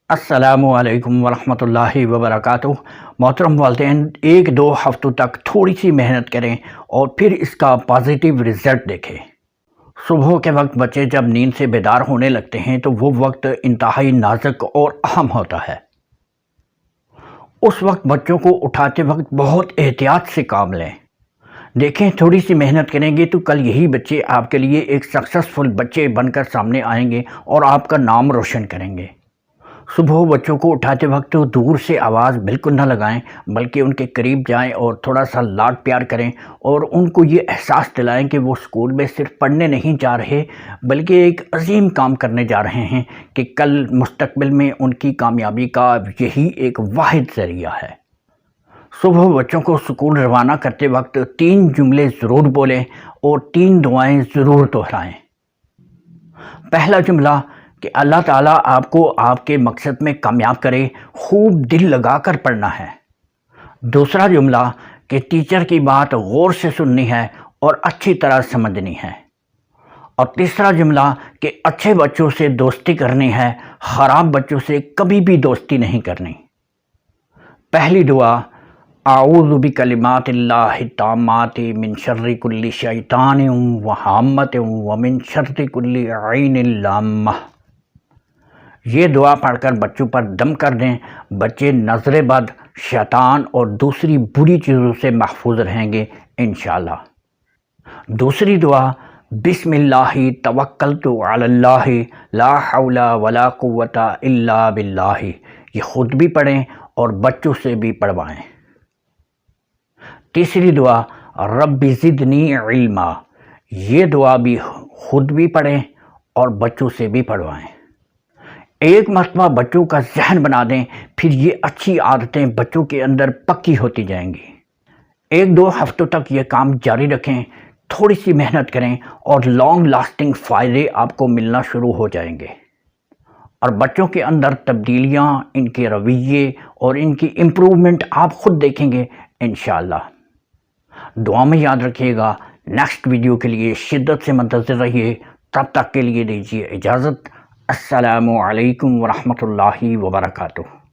السلام علیکم ورحمۃ اللہ وبرکاتہ۔ محترم والدین، 1-2 ہفتوں تک تھوڑی سی محنت کریں اور پھر اس کا پازیٹیو رزلٹ دیکھیں۔ صبح کے وقت بچے جب نیند سے بیدار ہونے لگتے ہیں تو وہ وقت انتہائی نازک اور اہم ہوتا ہے۔ اس وقت بچوں کو اٹھاتے وقت بہت احتیاط سے کام لیں۔ دیکھیں، تھوڑی سی محنت کریں گے تو کل یہی بچے آپ کے لیے ایک سکسیسفل بچے بن کر سامنے آئیں گے اور آپ کا نام روشن کریں گے۔ صبح بچوں کو اٹھاتے وقت دور سے آواز بالکل نہ لگائیں، بلکہ ان کے قریب جائیں اور تھوڑا سا لاڈ پیار کریں اور ان کو یہ احساس دلائیں کہ وہ اسکول میں صرف پڑھنے نہیں جا رہے بلکہ ایک عظیم کام کرنے جا رہے ہیں کہ کل مستقبل میں ان کی کامیابی کا یہی ایک واحد ذریعہ ہے۔ صبح بچوں کو اسکول روانہ کرتے وقت 3 جملے ضرور بولیں اور 3 دعائیں ضرور دہرائیں۔ پہلا جملہ کہ اللہ تعالیٰ آپ کو آپ کے مقصد میں کامیاب کرے، خوب دل لگا کر پڑھنا ہے۔ دوسرا جملہ کہ ٹیچر کی بات غور سے سننی ہے اور اچھی طرح سمجھنی ہے۔ اور تیسرا جملہ کہ اچھے بچوں سے دوستی کرنی ہے، خراب بچوں سے کبھی بھی دوستی نہیں کرنی۔ پہلی دعا: اعوذ بکلمات اللہ التامات من شر کل شیطان وہامۃ ومن شر کل عین لامہ۔ یہ دعا پڑھ کر بچوں پر دم کر دیں، بچے نظر بد، شیطان اور دوسری بری چیزوں سے محفوظ رہیں گے انشاءاللہ۔ دوسری دعا: بسم اللہ توکلت علی اللہ لا حول ولا قوت الا باللہ۔ یہ خود بھی پڑھیں اور بچوں سے بھی پڑھوائیں۔ تیسری دعا: رب زدنی علما۔ یہ دعا بھی خود بھی پڑھیں اور بچوں سے بھی پڑھوائیں۔ ایک مرتبہ بچوں کا ذہن بنا دیں، پھر یہ اچھی عادتیں بچوں کے اندر پکی ہوتی جائیں گی۔ 1-2 ہفتوں تک یہ کام جاری رکھیں، تھوڑی سی محنت کریں اور لانگ لاسٹنگ فائدے آپ کو ملنا شروع ہو جائیں گے، اور بچوں کے اندر تبدیلیاں، ان کے رویے اور ان کی امپروومنٹ آپ خود دیکھیں گے انشاءاللہ۔ دعا میں یاد رکھیے گا۔ نیکسٹ ویڈیو کے لیے شدت سے منتظر رہیے، تب تک کے لیے دیجیے اجازت۔ السلام علیکم ورحمۃ اللہ وبرکاتہ۔